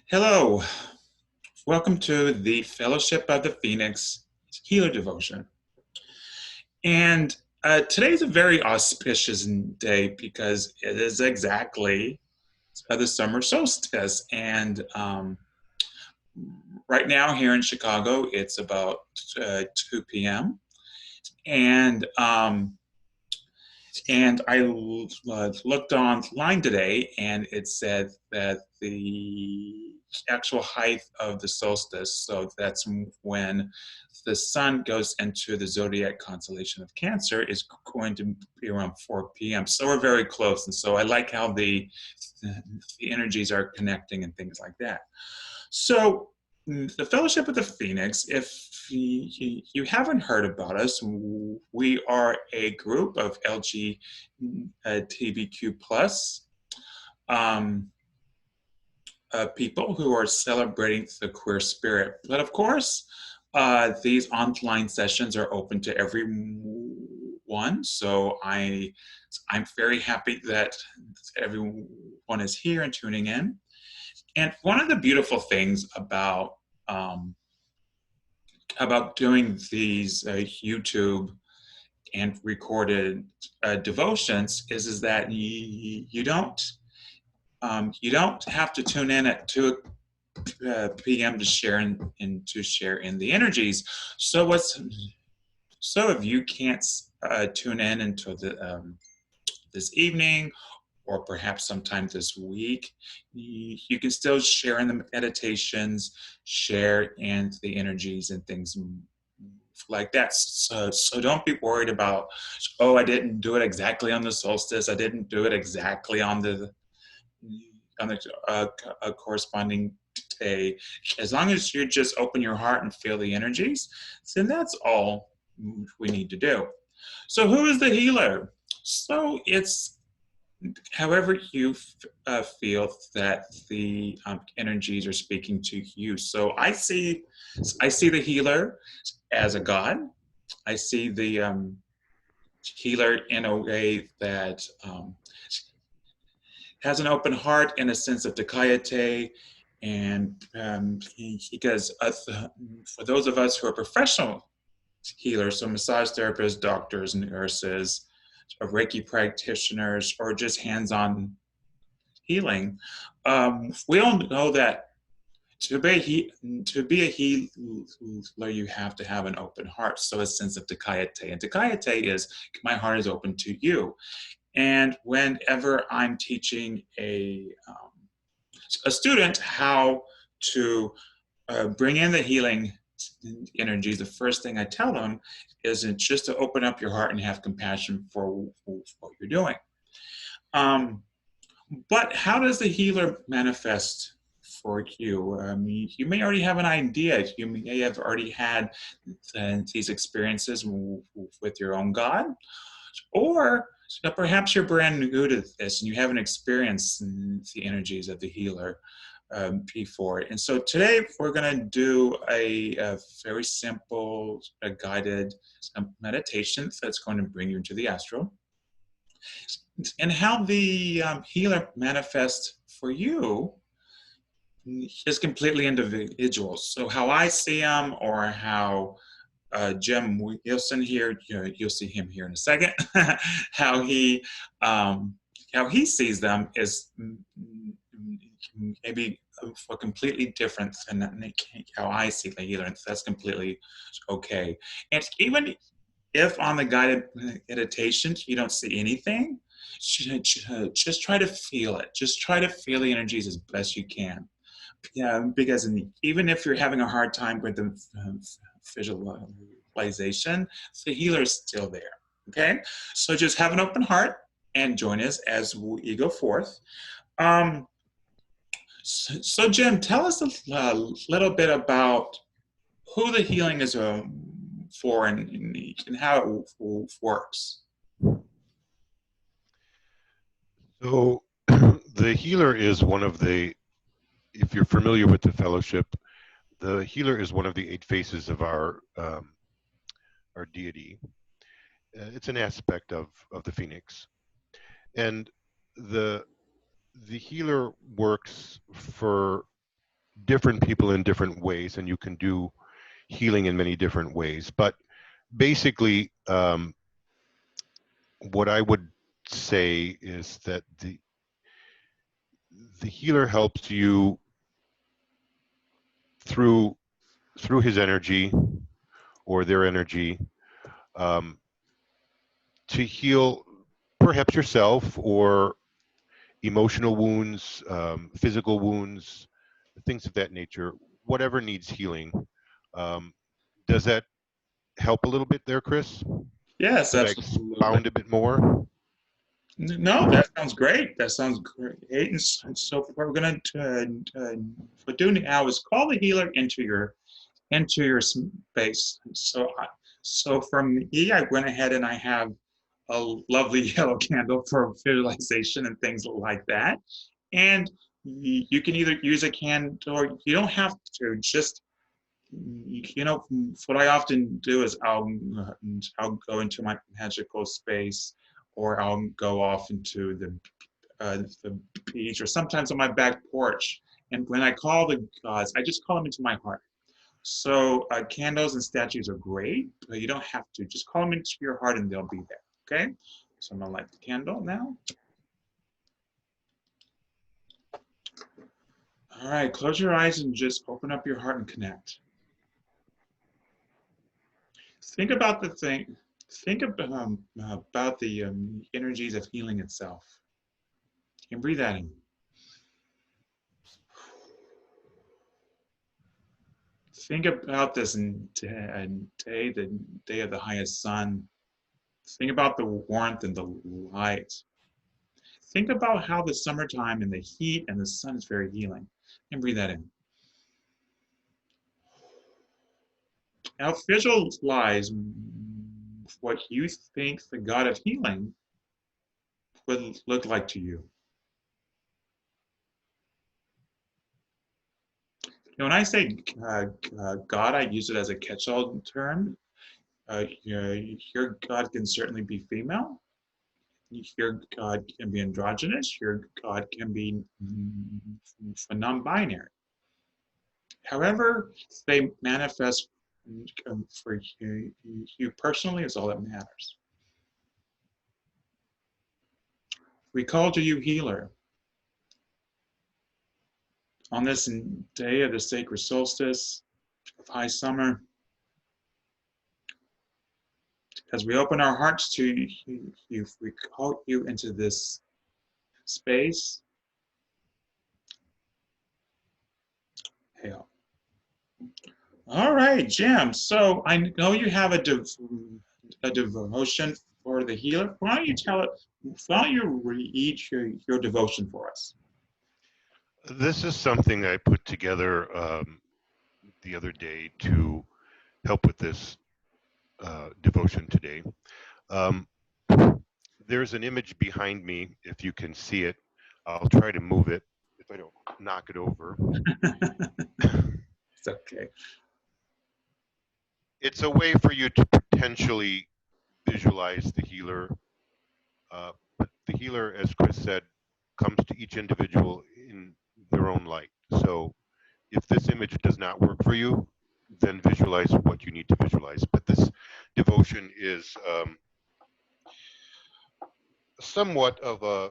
Hello, welcome to the Fellowship of the Phoenix Healer Devotion. And today's a very auspicious day because it is exactly the summer solstice. And right now here in Chicago, it's about 2 p.m. And I looked online today, and it said that the actual height of the solstice, so that's when the sun goes into the zodiac constellation of Cancer, is going to be around 4 p.m. So we're very close, and so I like how the energies are connecting and things like that. So the Fellowship of the Phoenix, if you haven't heard about us, we are a group of LGBTQ plus um, people who are celebrating the queer spirit. But of course, these online sessions are open to everyone. So I'm very happy that everyone is here and tuning in. And one of the beautiful things um, about doing these YouTube and recorded devotions is that you don't have to tune in at 2 p.m. to share to share in the energies. So if you can't tune in until this evening or perhaps sometime this week, you can still share in the meditations, share in the energies and things like that. So don't be worried about, oh, I didn't do it exactly on the solstice. I didn't do it exactly on the corresponding day. As long as you just open your heart and feel the energies, then that's all we need to do. So who is the healer? So it's however you feel that the energies are speaking to you. So I see the healer as a god. I see the healer in a way that has an open heart and a sense of Takayate. And because for those of us who are professional healers, so massage therapists, doctors, nurses, or Reiki practitioners, or just hands-on healing, we all know that to be a healer, you have to have an open heart. So a sense of Takayate. And Takayate is my heart is open to you. And whenever I'm teaching a student how to bring in the healing energies, the first thing I tell them is just to open up your heart and have compassion for what you're doing. Um, but how does the healer manifest for you? You may already have an idea. You may have already had these experiences with your own God, or perhaps you're brand new to this and you haven't experienced the energies of the healer before. And so today we're going to do a very simple, guided meditation that's going to bring you into the astral. And how the healer manifests for you is completely individual. So how I see him, or how Jim Wilson here, you'll see him here in a second, how he um, how he sees them is maybe for completely different than how I see the healer, and that's completely okay. And even if on the guided meditation you don't see anything, just try to feel it. Just try to feel the energies as best you can. Yeah, because even if you're having a hard time with the visualization, the healer is still there. Okay, so just have an open heart and join us as we go forth. Um, so, Jim, tell us a little bit about who the healing is for, and how it works. So the healer is one of the, if you're familiar with the fellowship, the healer is one of the eight faces of our deity. It's an aspect of the phoenix, and the the healer works for different people in different ways, and you can do healing in many different ways. But basically, what I would say is that the healer helps you through his energy or their energy, um, to heal perhaps yourself or emotional wounds, physical wounds, things of that nature, whatever needs healing. Um, does that help a little bit there, Chris? Yes, Did I absolutely. expound a bit more? No, that sounds great. That sounds great. And so what we're going to do now is call the healer into your space. So for me, I went ahead and I have a lovely yellow candle for visualization and things like that. And you can either use a candle or you don't have to. Just what I often do is I'll go into my magical space, or I'll go off into the beach, or sometimes on my back porch. And when I call the gods, I just call them into my heart. So candles and statues are great, but you don't have to. Just call them into your heart and they'll be there. Okay? So I'm gonna light the candle now. All right, close your eyes and just open up your heart and connect. Think about the thing. Think about the energies of healing itself. And breathe that in. Think about this day, the day of the highest sun. Think about the warmth and the light. Think about how the summertime and the heat and the sun is very healing. And breathe that in. Now visualize what you think the God of healing would look like to you. When I say God, I use it as a catch-all term. Your God can certainly be female. Your God can be androgynous. Your God can be non-binary. However, they manifest for you personally is all that matters. We call to you healer on this day of the sacred solstice of high summer, as we open our hearts to you, we call you into this space. Hail. All right, Jim. So I know you have a devotion for the healer. Why don't you tell it? Why don't you read your devotion for us? This is something I put together the other day to help with this devotion today. Um, there's an image behind me, if you can see it. I'll try to move it if I don't knock it over. It's okay. It's a way for you to potentially visualize the healer. But the healer, as Chris said, comes to each individual in their own light. So if this image does not work for you, then visualize what you need to visualize. But this devotion is somewhat of a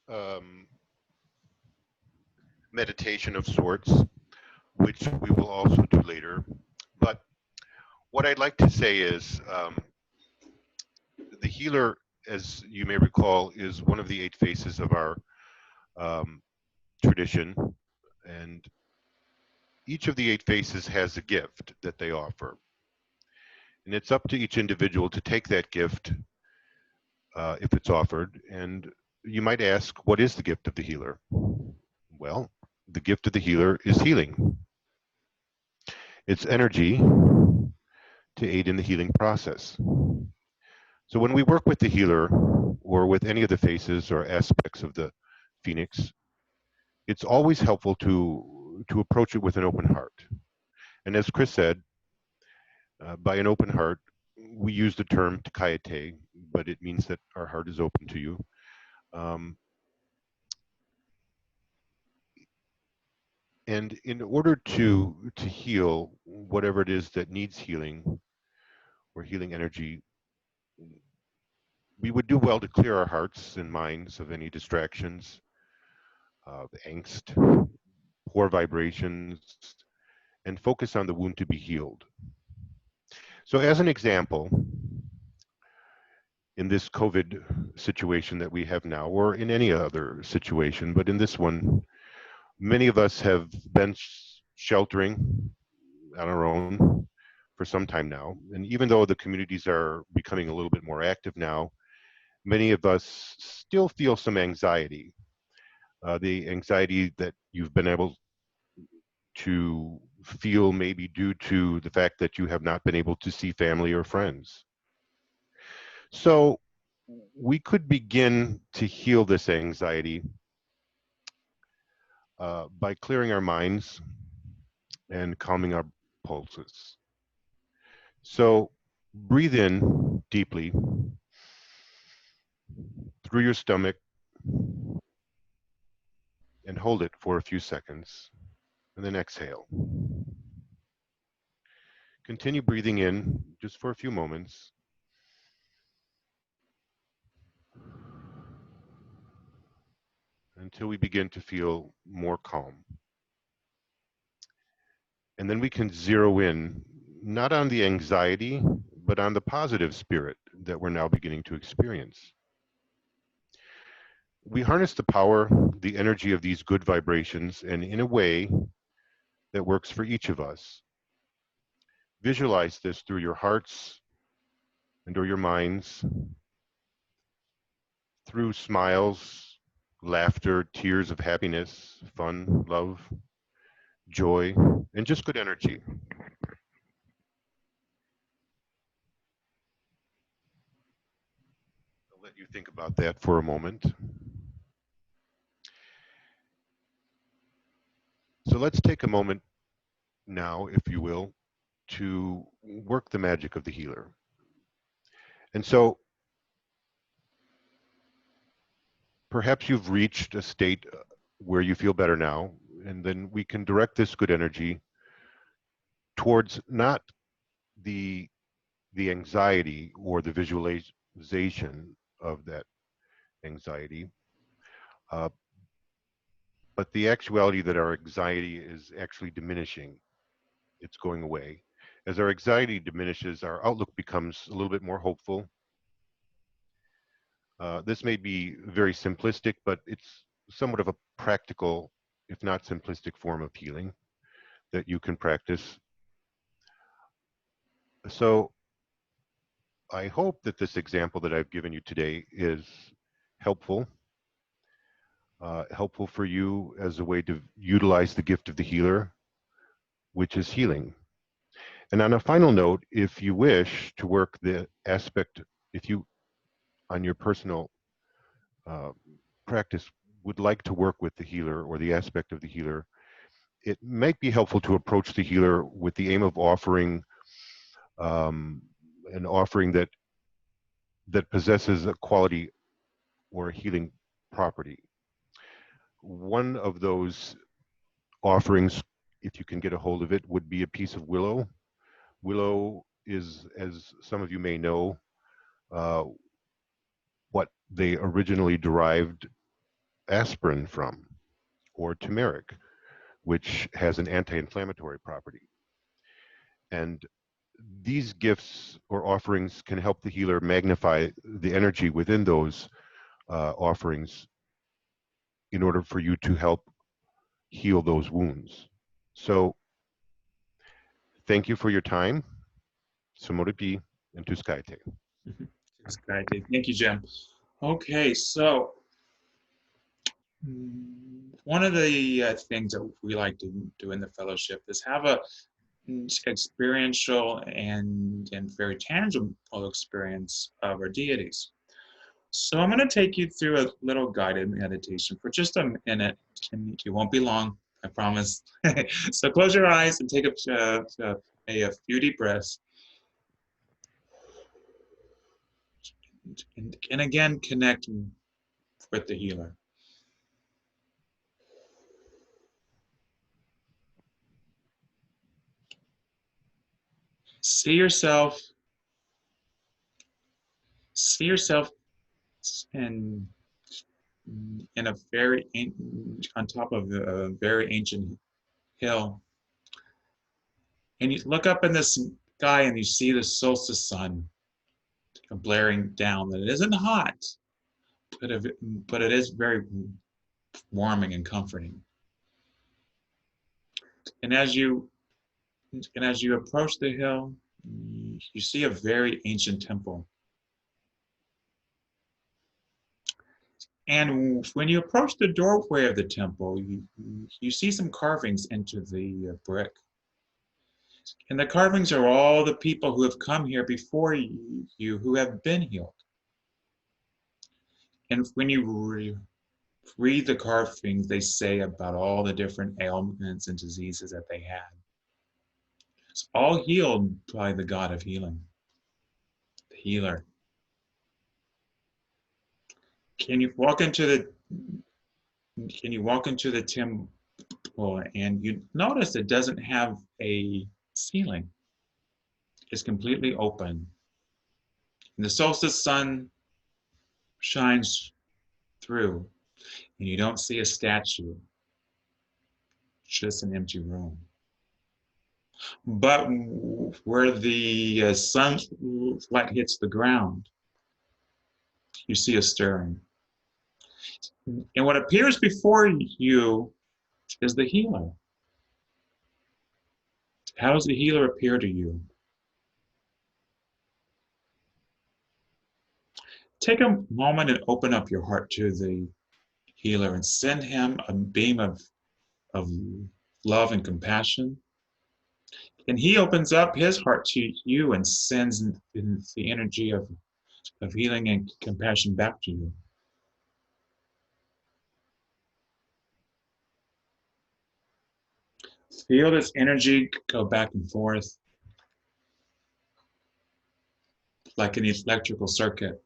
um, meditation of sorts, which we will also do later. But what I'd like to say is the healer, as you may recall, is one of the 8 faces of our um, tradition. And each of the 8 faces has a gift that they offer. And it's up to each individual to take that gift if it's offered. And you might ask, what is the gift of the healer? Well, the gift of the healer is healing. It's energy to aid in the healing process. So when we work with the healer or with any of the faces or aspects of the phoenix, it's always helpful to approach it with an open heart. And as Chris said, by an open heart, we use the term takayate, but it means that our heart is open to you. Um, And in order to heal whatever it is that needs healing or healing energy, we would do well to clear our hearts and minds of any distractions, of angst, poor vibrations, and focus on the wound to be healed. So, as an example, in this COVID situation that we have now, or in any other situation, but in this one, many of us have been sheltering on our own for some time now. And even though the communities are becoming a little bit more active now, many of us still feel some anxiety. The anxiety that you've been able to feel maybe due to the fact that you have not been able to see family or friends. So we could begin to heal this anxiety by clearing our minds and calming our pulses. So breathe in deeply through your stomach and hold it for a few seconds, and then exhale. Continue breathing in just for a few moments until we begin to feel more calm. And then we can zero in not on the anxiety, but on the positive spirit that we're now beginning to experience. We harness the power, the energy of these good vibrations, and in a way that works for each of us. Visualize this through your hearts and or your minds, through smiles, laughter, tears of happiness, fun, love, joy, and just good energy. I'll let you think about that for a moment. So let's take a moment now, if you will, to work the magic of the healer. And so perhaps you've reached a state where you feel better now, and then we can direct this good energy towards not the the anxiety or the visualization of that anxiety, uh, but the actuality that our anxiety is actually diminishing. It's going away. As our anxiety diminishes, our outlook becomes a little bit more hopeful. This may be very simplistic, but it's somewhat of a practical, if not simplistic, form of healing that you can practice. So I hope that this example that I've given you today is helpful, helpful for you as a way to utilize the gift of the healer, which is healing. And on a final note, if you wish to work the aspect, if you, on your personal uh, practice, would like to work with the healer or the aspect of the healer, it might be helpful to approach the healer with the aim of offering um, an offering that possesses a quality or a healing property. One of those offerings, if you can get a hold of it, would be a piece of willow. Willow is, as some of you may know, uh, what they originally derived aspirin from, or turmeric, which has an anti-inflammatory property. And these gifts or offerings can help the healer magnify the energy within those offerings in order for you to help heal those wounds. So thank you for your time. Samoripi and Tuskaite. Thank you, Jim. Okay, so one of the things that we like to do in the fellowship is have a experiential and very tangible experience of our deities. So I'm going to take you through a little guided meditation for just a minute, and it won't be long, I promise. So close your eyes and take a few deep breaths. And again, connect with the healer. See yourself, see yourself in a very on top of a very ancient hill, and you look up in the sky and you see the solstice sun blaring down. That it isn't hot, but it is very warming and comforting. And as you approach the hill, you see a very ancient temple. And when you approach the doorway of the temple, you see some carvings into the brick. And the carvings are all the people who have come here before you who have been healed. And when you read the carvings, they say about all the different ailments and diseases that they had. It's all healed by the God of healing, the healer. Can you walk into the temple and you notice it doesn't have a ceiling? It's completely open. And the solstice sun shines through, and you don't see a statue, just an empty room. But where the sunlight hits the ground, you see a stirring. And what appears before you is the healer. How does the healer appear to you? Take a moment and open up your heart to the healer and send him a beam of love and compassion. And he opens up his heart to you and sends the energy of healing and compassion back to you. Feel this energy go back and forth like an electrical circuit.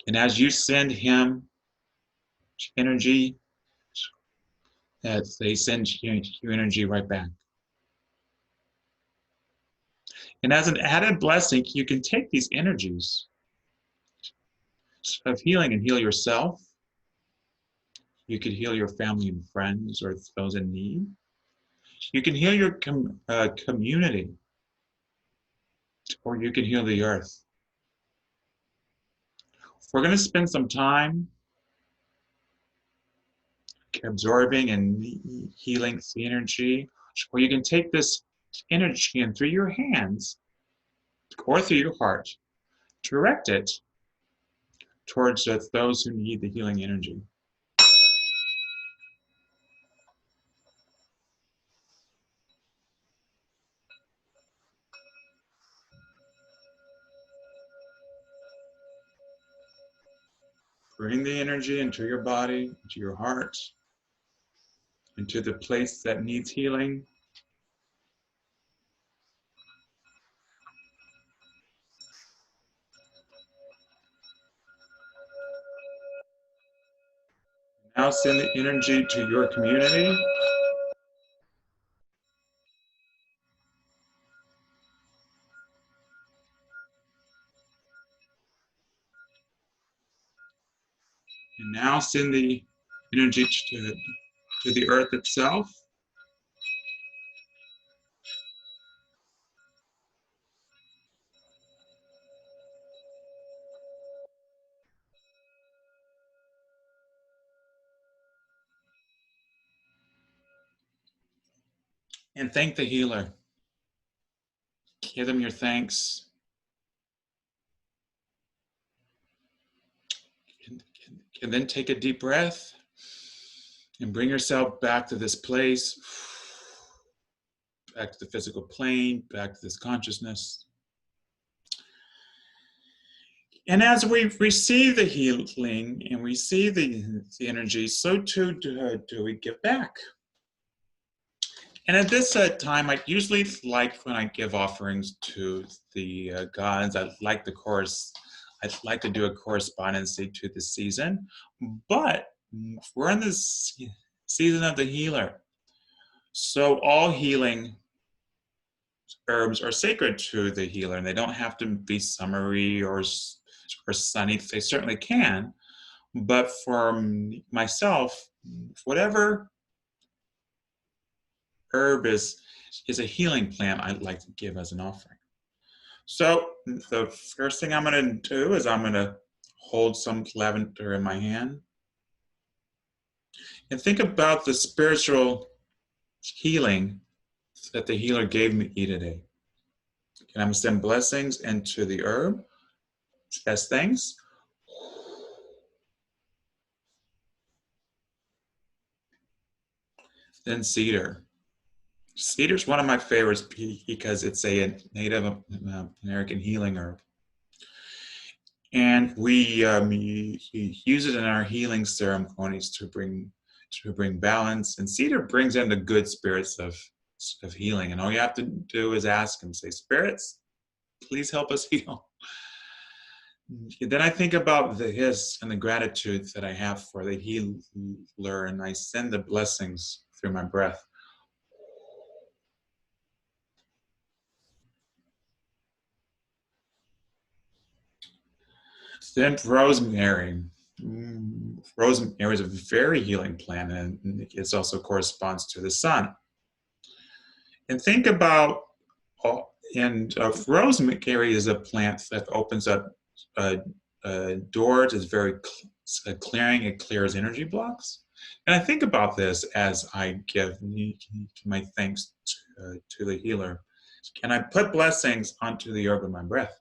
And as you send him energy, that they send you energy right back. And as an added blessing, you can take these energies of healing and heal yourself. You could heal your family and friends or those in need. You can heal your community, or you can heal the earth. We're going to spend some time absorbing and healing the energy, or you can take this energy and through your hands or through your heart, direct it towards those who need the healing energy. Bring the energy into your body, into your heart, into the place that needs healing. Now send the energy to your community. And now send the energy to the earth itself. And thank the healer. Give them your thanks. And then take a deep breath and bring yourself back to this place, back to the physical plane, back to this consciousness. And as we receive the healing and we see the energy, so too do we give back. And at this time, I usually like when I give offerings to the gods, I'd like to do a correspondency to the season, but we're in this season of the healer. So all healing herbs are sacred to the healer, and they don't have to be summery or sunny. They certainly can, but for myself, whatever herb is a healing plant I'd like to give as an offering. So the first thing I'm going to do is I'm going to hold some lavender in my hand and think about the spiritual healing that the healer gave me today. And I'm going to send blessings into the herb as thanks. Then cedar. Cedar is one of my favorites because it's a Native American healing herb. And we use it in our healing ceremonies to bring balance. And cedar brings in the good spirits of healing. And all you have to do is ask him, say, spirits, please help us heal. Then I think about the his and the gratitude that I have for the healer, and I send the blessings through my breath. Then rosemary. Rosemary is a very healing plant, and it also corresponds to the sun. And think about, and rosemary is a plant that opens up doors, is very clearing, it clears energy blocks. And I think about this as I give my thanks to the healer. Can I put blessings onto the herb of my breath?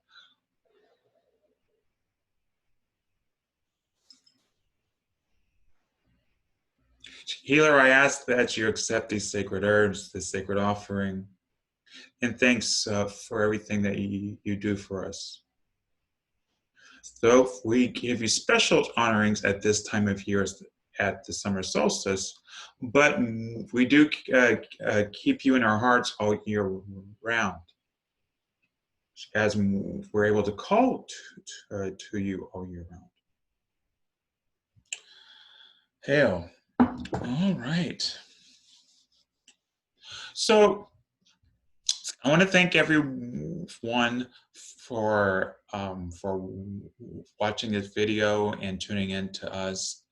Healer, I ask that you accept these sacred herbs, this sacred offering, and thanks for everything that you do for us. So we give you special honorings at this time of year at the summer solstice, but we do keep you in our hearts all year round, as we're able to call to you all year round. Hail. All right. So I want to thank everyone for watching this video and tuning in to us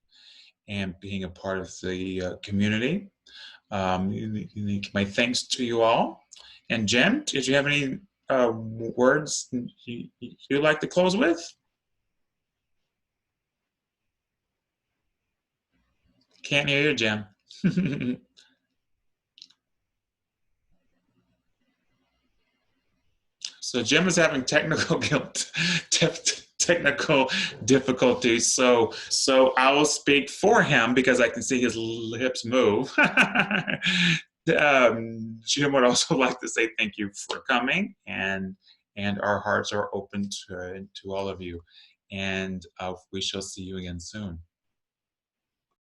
and being a part of the community. My thanks to you all. And Jen, did you have any words you'd like to close with? Can't hear you, Jen. So Jim is having technical difficulties. So I will speak for him because I can see his lips move. Jim would also like to say thank you for coming, and our hearts are open to all of you, and we shall see you again soon.